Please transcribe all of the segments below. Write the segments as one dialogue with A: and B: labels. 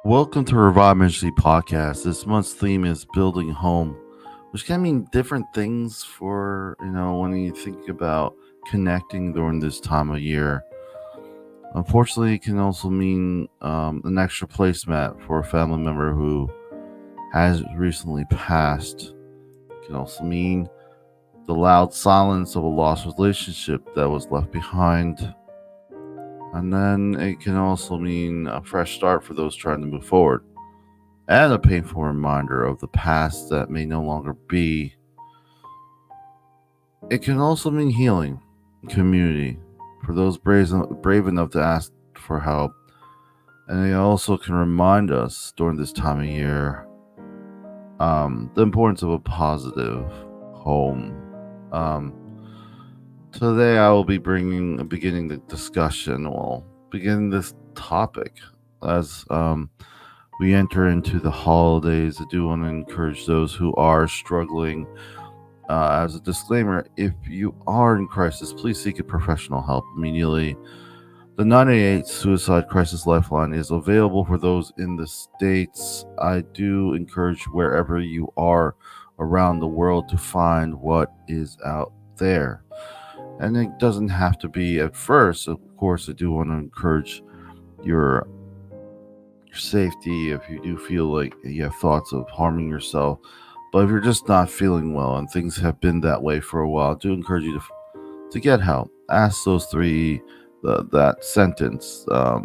A: Welcome to Revive Ministries Podcast. This month's theme is building home, which can mean different things for, when you think about connecting during this time of year. Unfortunately, it can also mean an extra placemat for a family member who has recently passed. It can also mean the loud silence of a lost relationship that was left behind. And then it can also mean a fresh start for those trying to move forward, and a painful reminder of the past that may no longer be. It can also mean healing, community, for those brave enough to ask for help. And it also can remind us during this time of year the importance of a positive home. Um, Today, I will be beginning the discussion, beginning this topic as we enter into the holidays. I do want to encourage those who are struggling. As a disclaimer, if you are in crisis, please seek a professional help immediately. The 988 Suicide Crisis Lifeline is available for those in the States. I do encourage wherever you are around the world to find what is out there. And it doesn't have to be at first. Of course, I do want to encourage your safety if you do feel like you have thoughts of harming yourself. But if you're just not feeling well and things have been that way for a while, I do encourage you to get help. Ask those that sentence, the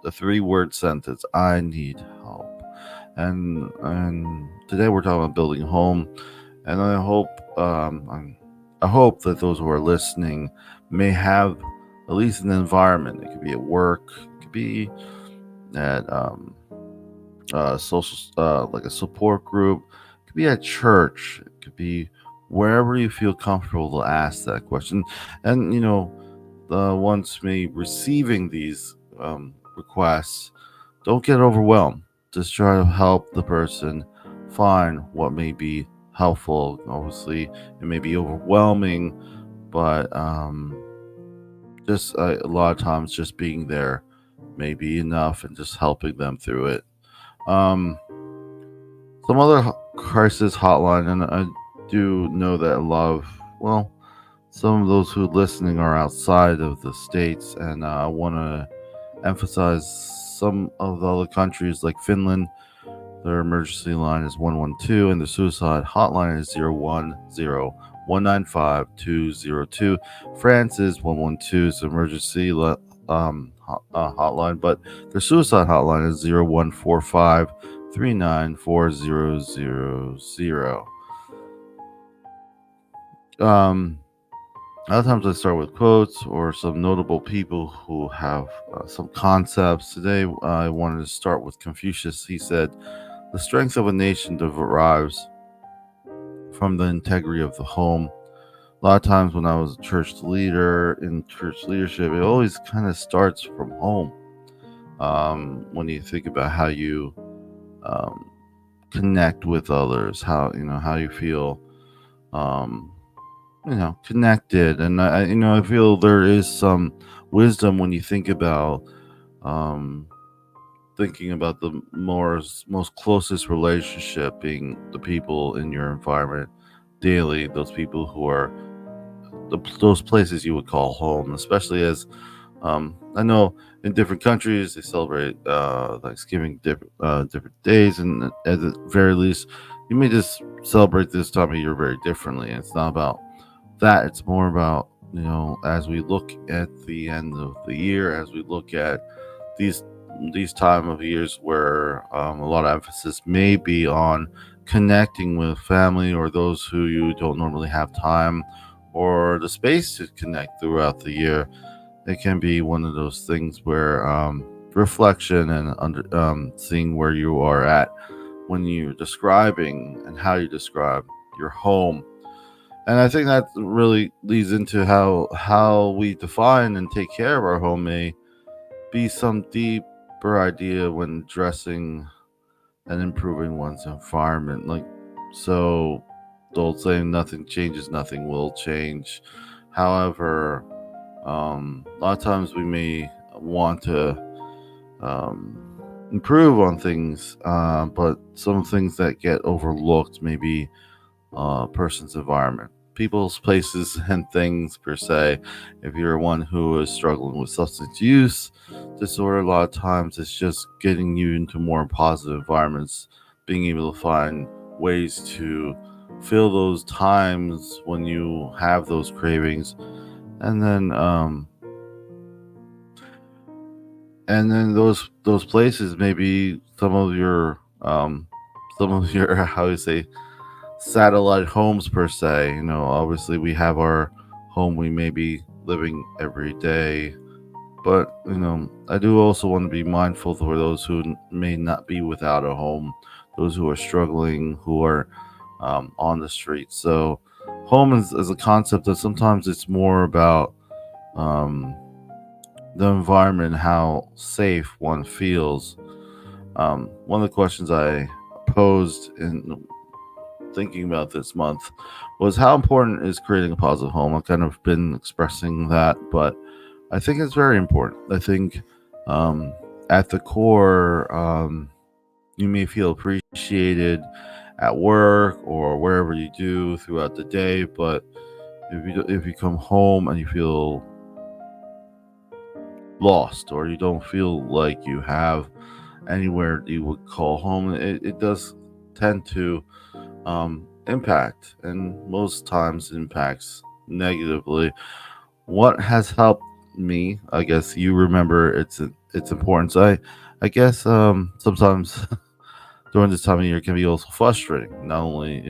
A: 3-word sentence, I need help. And today we're talking about building a home, and I hope that those who are listening may have at least an environment. It could be at work, it could be at social, like a support group, it could be at church, it could be wherever you feel comfortable to ask that question. And once me receiving these requests, don't get overwhelmed. Just try to help the person find what may be helpful. Obviously, it may be overwhelming, but just a lot of times just being there may be enough, and just helping them through it. Um, some other crisis hotline, and I do know that a lot of, some of those who are listening are outside of the States, and I want to emphasize some of the other countries like Finland. Their emergency line is 112, and the suicide hotline is 010-195-202. France is 112's emergency hotline, but their suicide hotline is 0145-394000. A lot of times I start with quotes or some notable people who have some concepts. Today I wanted to start with Confucius. He said, the strength of a nation derives from the integrity of the home. A lot of times when I was a church leader in church leadership, it always kind of starts from home. When you think about how you connect with others, how you feel connected. And I feel there is some wisdom when you think about the most closest relationship being the people in your environment daily, those people who are those places you would call home, especially as I know in different countries they celebrate Thanksgiving different days, and at the very least you may just celebrate this time of year very differently. And it's not about that, it's more about, as we look at the end of the year, as we look at these time of years where a lot of emphasis may be on connecting with family or those who you don't normally have time or the space to connect throughout the year. It can be one of those things where reflection and seeing where you are at when you're describing and how you describe your home. And I think that really leads into how we define and take care of our home may be some deeper idea when dressing and improving one's environment. So the old saying, nothing changes, nothing will change. However, a lot of times we may want to improve on things, but some things that get overlooked maybe person's environment, people's places, and things per se. If you're one who is struggling with substance use disorder, a lot of times it's just getting you into more positive environments, being able to find ways to fill those times when you have those cravings, and then those places, maybe some of your how you say satellite homes per se. Obviously we have our home we may be living every day, but I do also want to be mindful for those who may not be without a home, those who are struggling, who are on the street. So home is a concept that sometimes it's more about um, the environment, how safe one feels. One of the questions I posed in thinking about this month was how important is creating a positive home. I've kind of been expressing that, but I think it's very important. I think um, at the core, you may feel appreciated at work or wherever you do throughout the day, but if you come home and you feel lost, or you don't feel like you have anywhere you would call home, it does tend to impact, and most times impacts negatively. What has helped me, I guess you remember its importance. I guess sometimes during this time of year can be also frustrating. Not only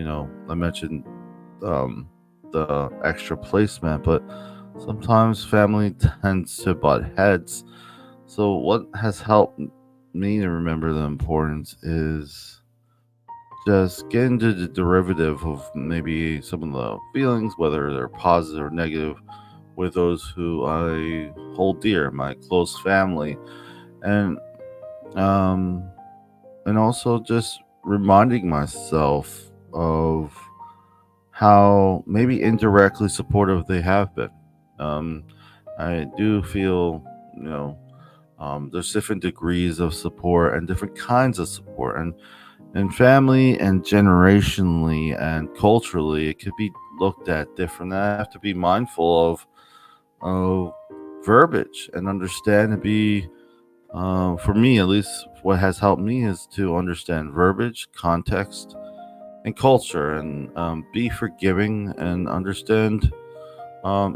A: I mentioned um, the extra placement, but sometimes family tends to butt heads. So what has helped me to remember the importance is just get into the derivative of maybe some of the feelings, whether they're positive or negative, with those who I hold dear, my close family, and um, and also just reminding myself of how maybe indirectly supportive they have been. Um, I do feel, you know, there's different degrees of support and different kinds of support, and family and generationally and culturally, it could be looked at different. I have to be mindful of verbiage and understand and be, for me at least, what has helped me is to understand verbiage, context, and culture, and be forgiving and understand.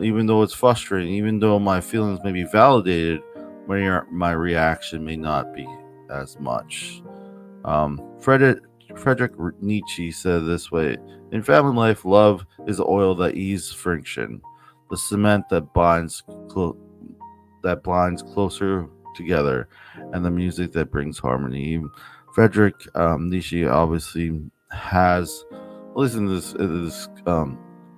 A: Even though it's frustrating, even though my feelings may be validated, my reaction may not be as much. Um, Friedrich, Friedrich Nietzsche said this way: "In family life, love is the oil that eases friction, the cement that binds closer together, and the music that brings harmony." Friedrich Nietzsche obviously has, listen to this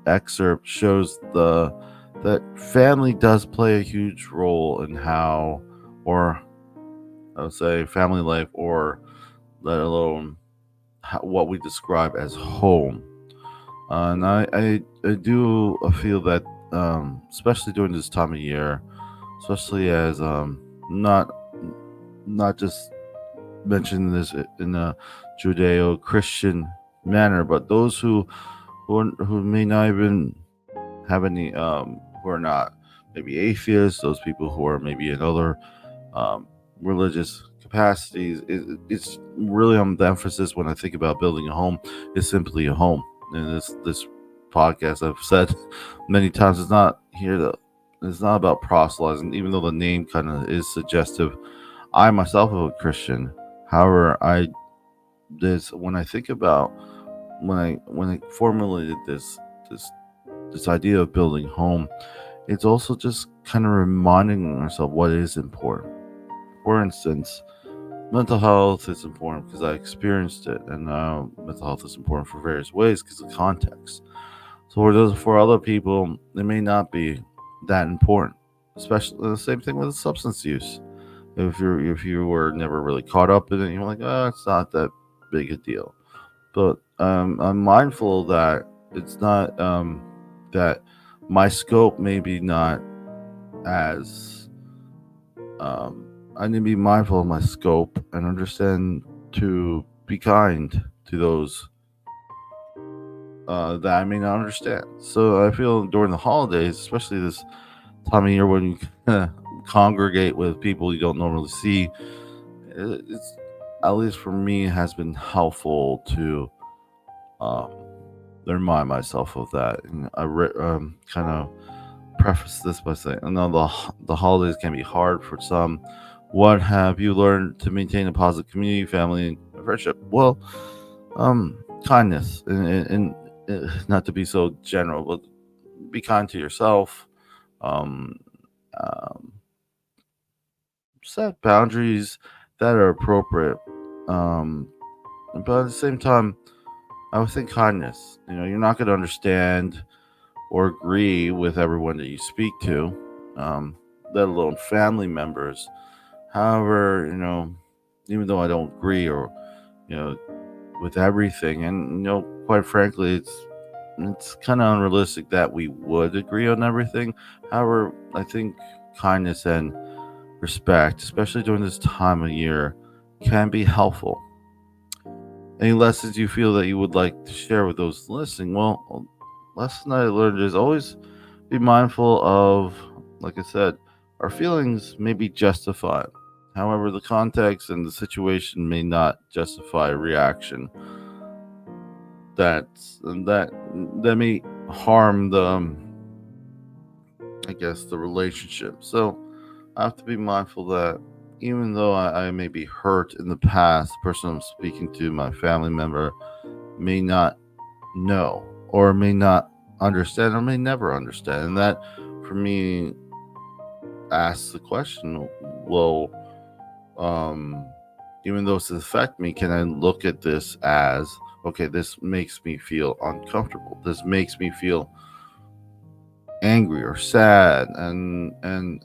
A: excerpt shows the that family does play a huge role in how, or I would say, family life, or let alone what we describe as home. And I do feel that, especially during this time of year, especially as not not just mentioning this in a Judeo-Christian manner, but those who may not even have any, who are not maybe atheists, those people who are maybe in other um, religious capacities. It's really the emphasis when I think about building a home is simply a home. And this podcast, I've said many times, it's not about proselytizing, even though the name kind of is suggestive. I myself am a Christian. However, I this when I think about when I formulated this this idea of building home, it's also just kind of reminding ourselves what is important. For instance, mental health is important because I experienced it, and mental health is important for various ways because of context. So for other people, it may not be that important. Especially the same thing with substance use. If you were never really caught up in it, you're like, oh, it's not that big a deal. But I'm mindful that it's not, that my scope may be not as I need to be mindful of my scope and understand to be kind to those that I may not understand. So I feel during the holidays, especially this time of year when you congregate with people you don't normally see, it's, at least for me, has been helpful to um, remind myself of that. And I kind of preface this by saying, I know the holidays can be hard for some. What have you learned to maintain a positive community, family, and friendship? Well, kindness, and not to be so general, but be kind to yourself. Um, um, Set boundaries that are appropriate. Um, but at the same time, I would think kindness. You're not going to understand or agree with everyone that you speak to, um, let alone family members. However, even though I don't agree or you know with everything, and quite frankly, it's kind of unrealistic that we would agree on everything. However, I think kindness and respect, especially during this time of year, can be helpful. Any lessons you feel that you would like to share with those listening? Well, lesson I learned is always be mindful of, like I said, our feelings may be justified. However, the context and the situation may not justify a reaction that may harm the relationship. So I have to be mindful that even though I may be hurt in the past, the person I'm speaking to, my family member, may not know or may not understand or may never understand. And that, for me, asks the question, well, um, even though it's affect me, can I look at this as, okay, this makes me feel uncomfortable. This makes me feel angry or sad, and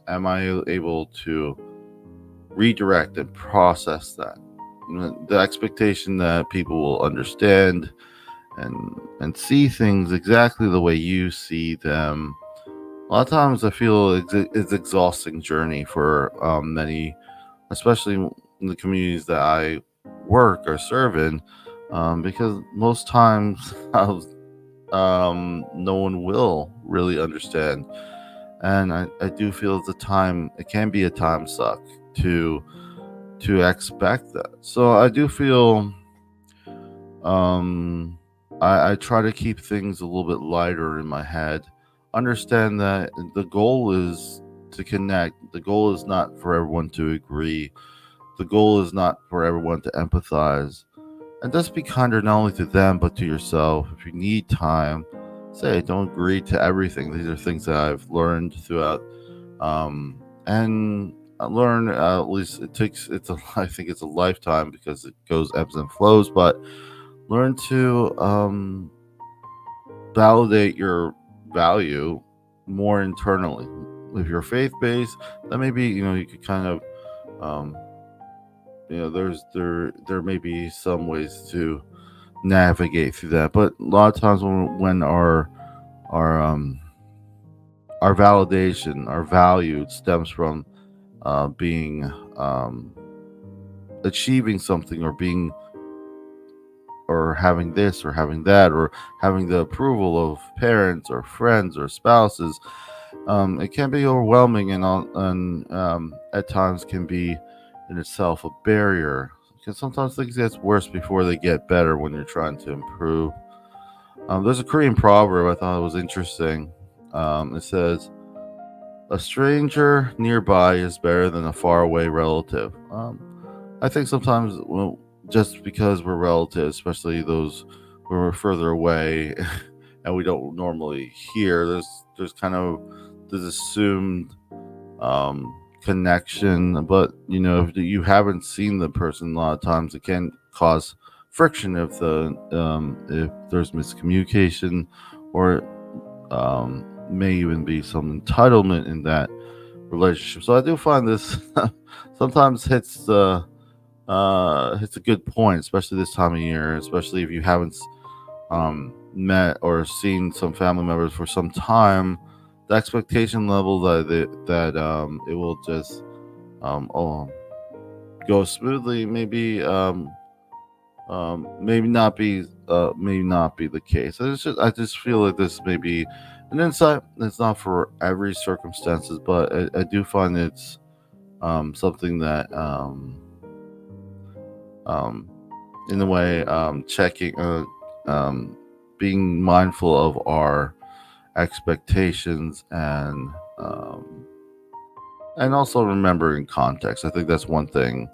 A: am I able to redirect and process that? The expectation that people will understand and see things exactly the way you see them. A lot of times, I feel it's exhausting journey for many, especially in the communities that I work or serve in, because most times no one will really understand, and I do feel it can be a time suck to expect that. So I do feel um I try to keep things a little bit lighter in my head. Understand that the goal is to connect. The goal is not for everyone to agree. The goal is not for everyone to empathize. And just be kinder not only to them but to yourself. If you need time, say don't agree to everything. These are things that I've learned throughout, and I learn at least I think it's a lifetime because it goes ebbs and flows. But learn to validate your value more internally. If you're faith based, then maybe you could kind of um, there may be some ways to navigate through that. But a lot of times when our our validation, our value stems from being achieving something or being or having this or having that or having the approval of parents or friends or spouses, it can be overwhelming and at times can be in itself a barrier. Because sometimes things get worse before they get better when you're trying to improve. There's a Korean proverb I thought was interesting. It says, "A stranger nearby is better than a faraway relative." I think sometimes, well, just because we're relatives, especially those who are further away, and we don't normally hear, there's kind of this assumed connection. But if you haven't seen the person, a lot of times it can cause friction if there's miscommunication, or may even be some entitlement in that relationship. So I do find this sometimes hits a good point, especially this time of year, especially if you haven't met or seen some family members for some time. The expectation level that it will just go smoothly, maybe not be the case. I just feel like this may be an insight. It's not for every circumstances, but I do find it's something that um, in a way checking um, being mindful of our expectations and also remembering context. I think that's one thing.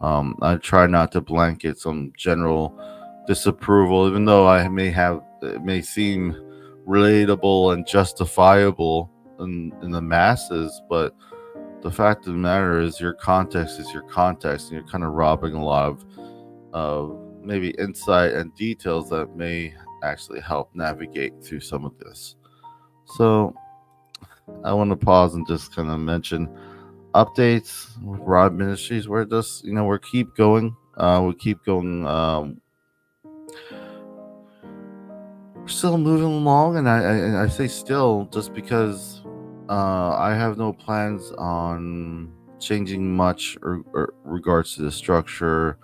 A: I try not to blanket some general disapproval, even though it may seem relatable and justifiable in the masses. But the fact of the matter is, your context is your context, and you're kind of robbing a lot of maybe insight and details that may actually help navigate through some of this. So I want to pause and just kind of mention updates with Revive Ministries. We're just, we keep going. We keep going. We're still moving along, and I say still just because I have no plans on changing much or regards to the structure.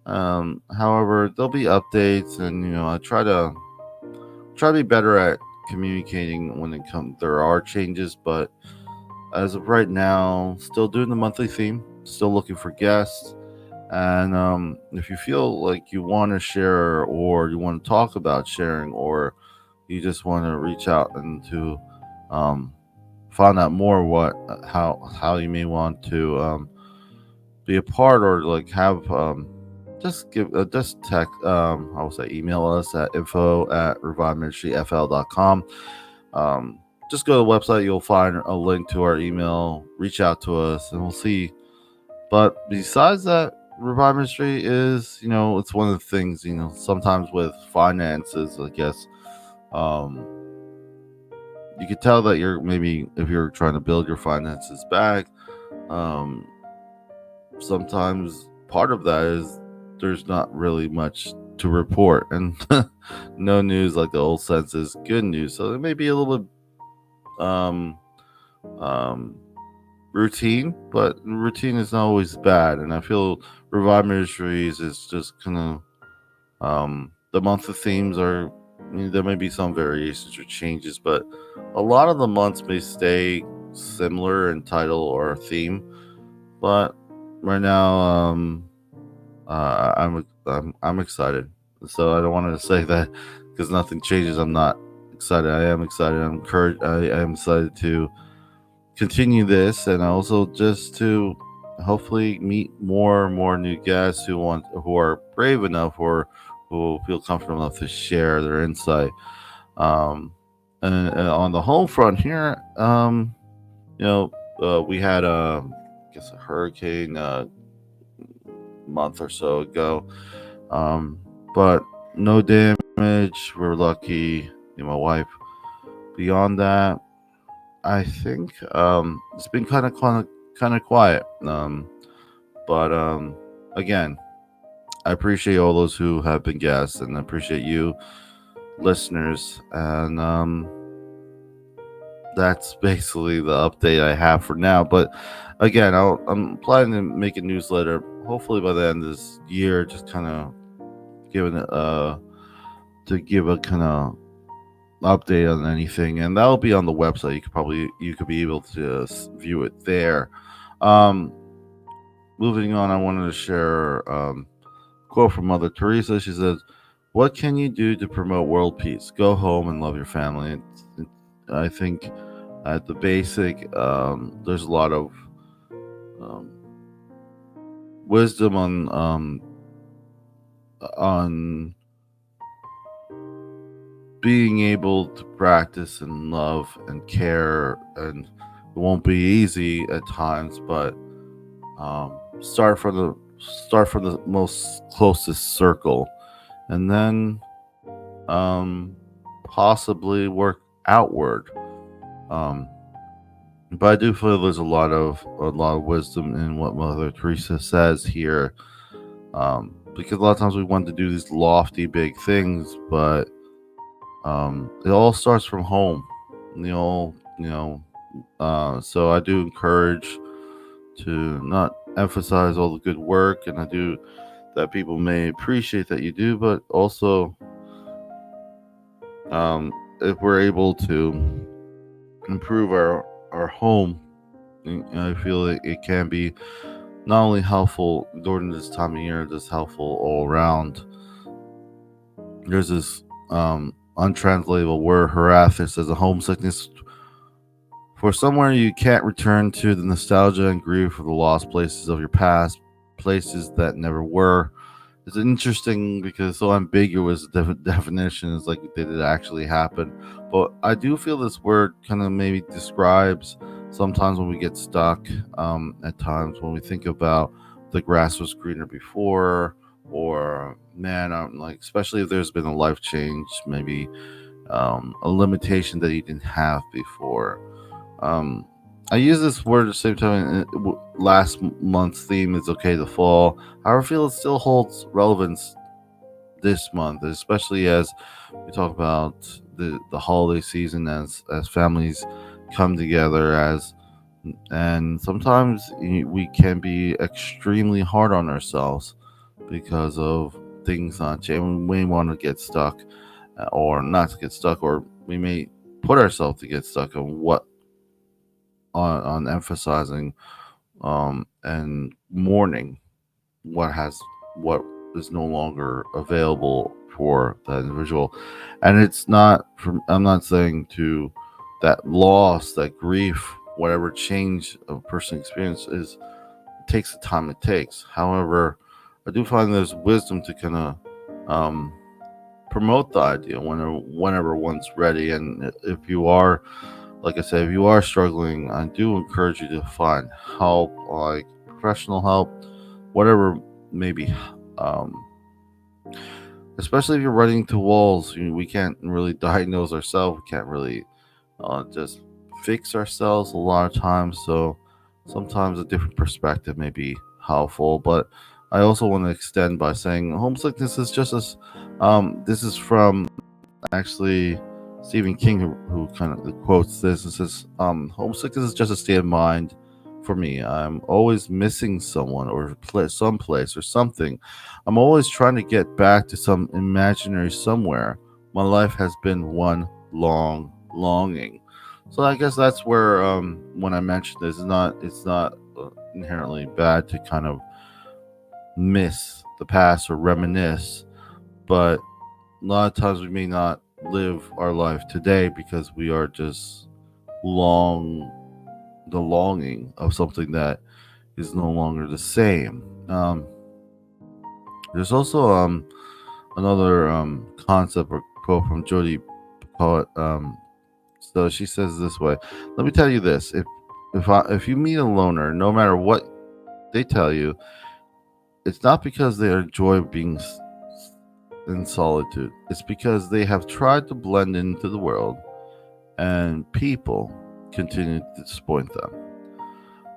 A: However, there'll be updates, and I try to be better at communicating when it comes. There are changes, but as of right now, still doing the monthly theme, still looking for guests. And if you feel like you want to share or you want to talk about sharing or you just want to reach out and to um, find out more how you may want to be a part or like have just text I will say email us at info@reviveministryfl.com. Just go to the website, you'll find a link to our email, reach out to us, and we'll see. But besides that, Revive Ministry is, it's one of the things, sometimes with finances, I guess, you could tell that you're maybe, if you're trying to build your finances back, um, sometimes part of that is there's not really much to report, and no news, like the old sense, is good news. So it may be a little bit um, um, routine, but routine is not always bad. And I feel Revive Ministries is just kind of the monthly themes are. There may be some variations or changes, but a lot of the months may stay similar in title or theme. But right now, I'm excited. So I don't want to say that because nothing changes. I'm not excited. I am excited. I'm encouraged. I am excited to continue this, and also just to hopefully meet more and more new guests who are brave enough or who feel comfortable enough to share their insight. Um, and on the home front here, we had I guess a hurricane month or so ago, um, but no damage. We're lucky. My wife. Beyond that, I think it's been kind of quiet. But again, I appreciate all those who have been guests, and I appreciate you, listeners. And that's basically the update I have for now. But again, I'm planning to make a newsletter, hopefully by the end of this year, just kind of giving it to give a kind of update on anything, and that'll be on the website. You could be able to view it there. Um, Moving on, I wanted to share a quote from Mother Teresa. She says, "What can you do to promote world peace? Go home and love your family." I think at the basic, there's a lot of um, wisdom on being able to practice and love and care, and it won't be easy at times, but start from the most closest circle, and then possibly work outward. Um, but I do feel there's a lot of wisdom in what Mother Teresa says here, because a lot of times we want to do these lofty big things, but it all starts from home. So I do encourage to not emphasize all the good work, and I do that people may appreciate that you do, but also if we're able to improve our home, I feel it can be not only helpful during this time of year, just helpful all around. There's this untranslatable word, harathis, as a homesickness for somewhere you can't return to, the nostalgia and grief for the lost places of your past, places that never were. It's interesting because it's so ambiguous. Definition is like, did it actually happen? But I do feel this word kind of maybe describes sometimes when we get stuck. At times when we think about the grass was greener before, or man, I'm like, especially if there's been a life change, maybe a limitation that you didn't have before. I use this word at the same time. Last month's theme is okay to fall. However, I feel it still holds relevance this month, especially as we talk about the holiday season, as families come together, and sometimes we can be extremely hard on ourselves because of things not changing. We may want to get stuck, or not to get stuck, or we may put ourselves to get stuck on emphasizing and mourning what is no longer available for that individual. And it's not from, I'm not saying to that loss, that grief, whatever change a person experiences, it takes the time it takes. However, I do find there's wisdom to kind of promote the idea whenever one's ready. And if you are, like I said, if you are struggling, I do encourage you to find help, like professional help, whatever maybe. Especially if you're running into walls, we can't really diagnose ourselves. We can't really just fix ourselves a lot of times. So sometimes a different perspective may be helpful. But I also want to extend by saying homesickness is just as this is from actually Stephen King, who kind of quotes this and says, homesickness is just a state of mind for me. I'm always missing someone or someplace or something. I'm always trying to get back to some imaginary somewhere. My life has been one long longing. So I guess that's where when I mentioned this, it's not inherently bad to kind of miss the past or reminisce, but a lot of times we may not live our life today because we are just the longing of something that is no longer the same. There's also another concept or quote from Jodi Poet. So she says this way: "Let me tell you this: if you meet a loner, no matter what they tell you, it's not because they enjoy being in solitude. It's because they have tried to blend into the world, and people continue to disappoint them."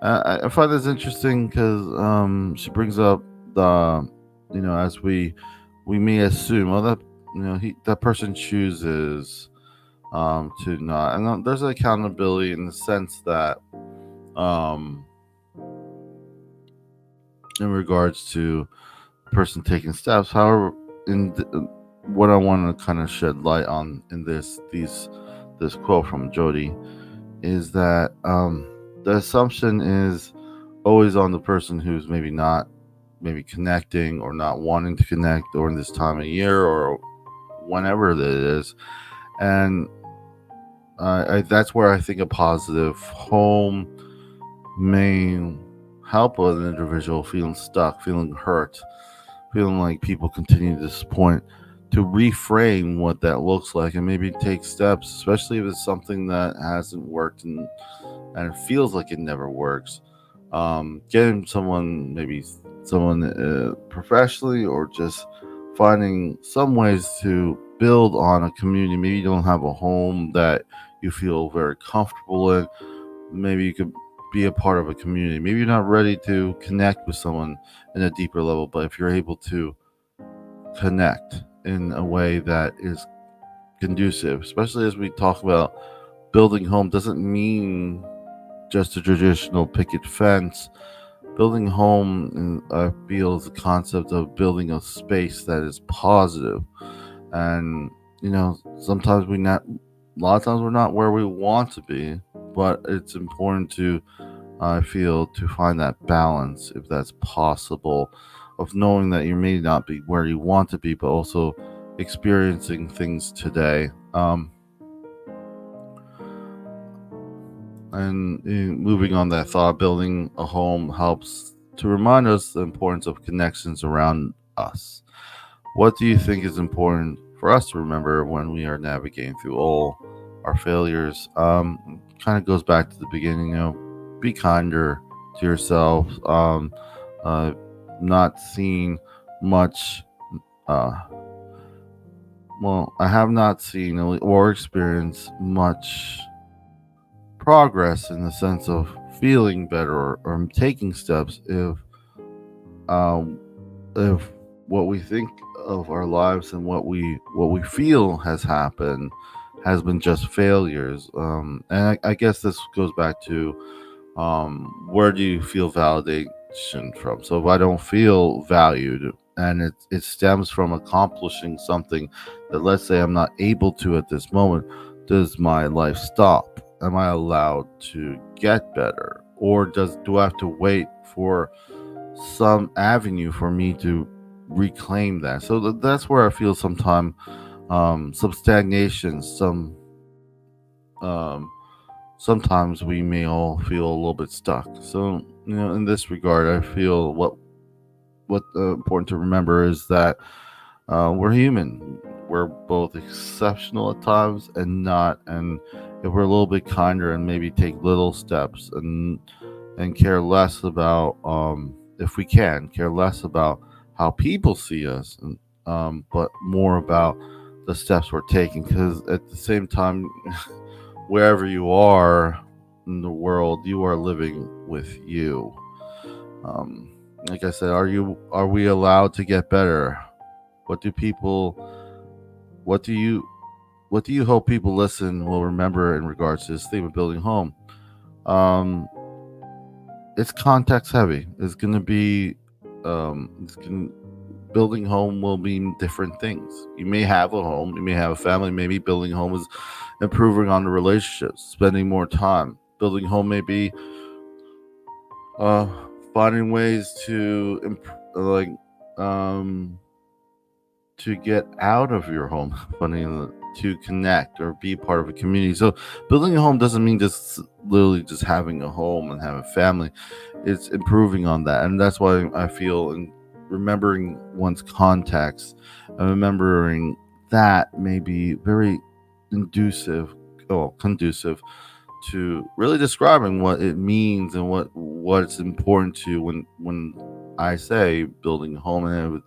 A: I find this interesting because she brings up the, as we may assume, well, that that person chooses to not, and there's accountability in the sense that in regards to the person taking steps. However, what I want to kind of shed light on in this quote from Jodi is that the assumption is always on the person who's maybe connecting or not wanting to connect during this time of year or whenever it is. And that's where I think a positive home may help an individual feeling stuck, feeling hurt, feeling like people continue to disappoint, to reframe what that looks like and maybe take steps, especially if it's something that hasn't worked and it feels like it never works. Getting someone professionally, or just finding some ways to build on a community. Maybe you don't have a home that you feel very comfortable in. Maybe you could be a part of a community. Maybe you're not ready to connect with someone in a deeper level, but if you're able to connect in a way that is conducive, especially as we talk about building home, doesn't mean just a traditional picket fence, Building home, I feel, is the concept of building a space that is positive. And sometimes a lot of times we're not where we want to be, but it's important to, I feel, to find that balance, if that's possible, of knowing that you may not be where you want to be, but also experiencing things today. And moving on that thought, building a home helps to remind us the importance of connections around us. What do you think is important for us to remember when we are navigating through all our failures? Kind of goes back to the beginning. Be kinder to yourself. Uh, Not seeing much. Uh, I have not seen or experienced much progress in the sense of feeling better, or taking steps, um, if what we think of our lives and what we feel has happened has been just failures. And I guess this goes back to, where do you feel validation from? So if I don't feel valued, and it stems from accomplishing something that, let's say, I'm not able to at this moment, does my life stop? Am I allowed to get better, or do I have to wait for some avenue for me to reclaim that? So that's where I feel some stagnation, um, sometimes we may all feel a little bit stuck. So in this regard, I feel what important to remember is that, we're human. We're both exceptional at times and not. And if we're a little bit kinder and maybe take little steps, and care less about, if we can care less about how people see us, but more about the steps we're taking. Because at the same time, wherever you are in the world, you are living with you. Um, like I said, are we allowed to get better? What do people what do you what do you hope people listen will remember in regards to this theme of building home? Um, it's context heavy. It's gonna be building home will mean different things. You may have a home, you may have a family. Maybe building home is improving on the relationships, spending more time. Building home may be, uh, finding ways to um, to get out of your home, finding to connect or be part of a community. So building a home doesn't mean just literally just having a home and having a family. It's improving on that, and that's why I feel, in remembering one's context and remembering that may be very inducive, conducive to really describing what it means and what's important to when I say building a home,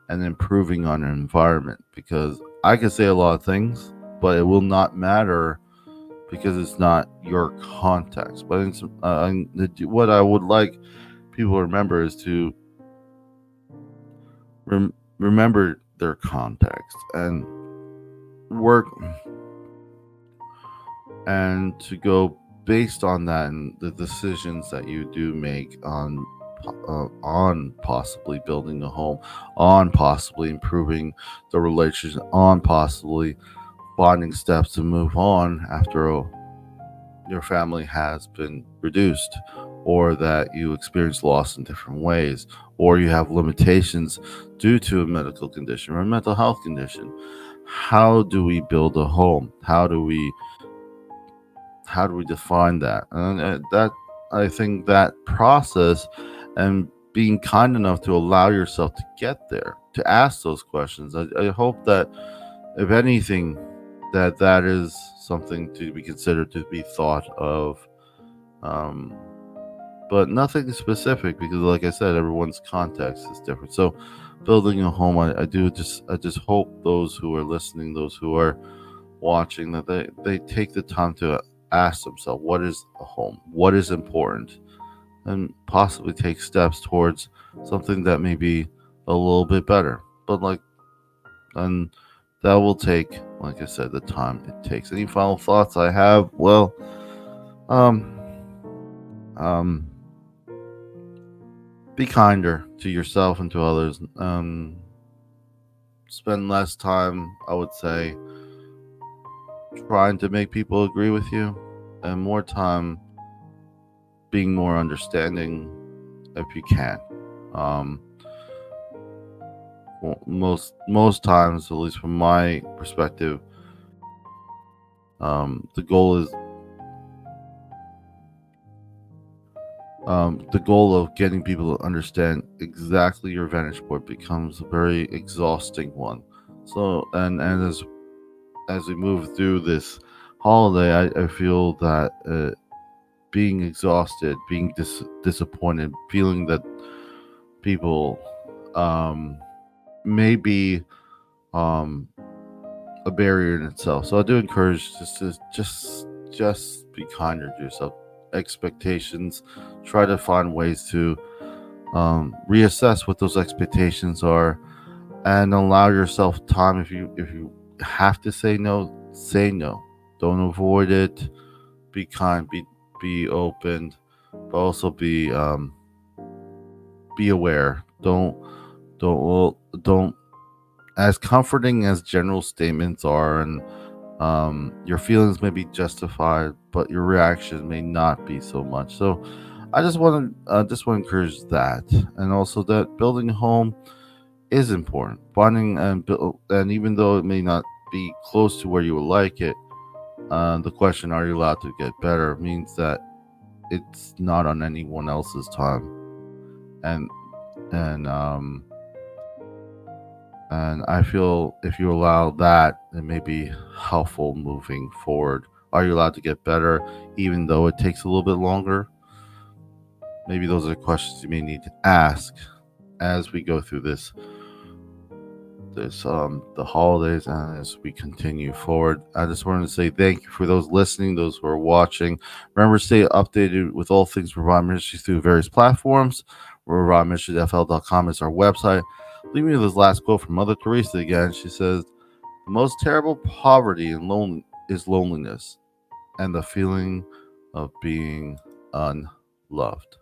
A: and improving on an environment. Because I can say a lot of things, but it will not matter because it's not your context. But what I would like people to remember is to remember their context and work, and to go based on that, and the decisions that you do make on possibly building a home, on possibly improving the relationship, on possibly finding steps to move on after your family has been reduced, or that you experience loss in different ways, or you have limitations due to a medical condition or a mental health condition. How do we build a home? How do we define that? And that I think that process, and being kind enough to allow yourself to get there, to ask those questions. I hope that, if anything, that is something to be considered, to be thought of. Um, but nothing specific, because, like I said, everyone's context is different. So, building a home, I just hope those who are listening, those who are watching, that they take the time to ask themselves, what is a home, what is important, and possibly take steps towards something that may be a little bit better. But and that will take, like I said, the time it takes. Any final thoughts I have? Well, um, um, be kinder to yourself and to others. Spend less time, I would say, trying to make people agree with you, and more time being more understanding if you can. Um, most times, at least from my perspective, the goal is the goal of getting people to understand exactly your vantage point becomes a very exhausting one. So, and as we move through this holiday, I feel that being exhausted, being disappointed, feeling that people um, may be um, a barrier in itself. So I do encourage just be kinder to yourself. Expectations, try to find ways to reassess what those expectations are, and allow yourself time. If you have to say no, say no. Don't avoid it. Be kind. Be open, but also be aware. Don't. As comforting as general statements are, and your feelings may be justified, but your reaction may not be so much. So, I just want to encourage that, and also that building a home is important. Bonding and even though it may not be close to where you would like it, the question, "Are you allowed to get better?" means that it's not on anyone else's time, and and um and I feel if you allow that, it may be helpful moving forward. Are you allowed to get better, even though it takes a little bit longer? Maybe those are the questions you may need to ask as we go through this the holidays and as we continue forward. I just wanted to say thank you for those listening, those who are watching. Remember to stay updated with all things Revive Ministries through various platforms. ReviveMinistriesFL.com is our website. Leave me with this last quote from Mother Teresa again. She says, "The most terrible poverty is loneliness and the feeling of being unloved."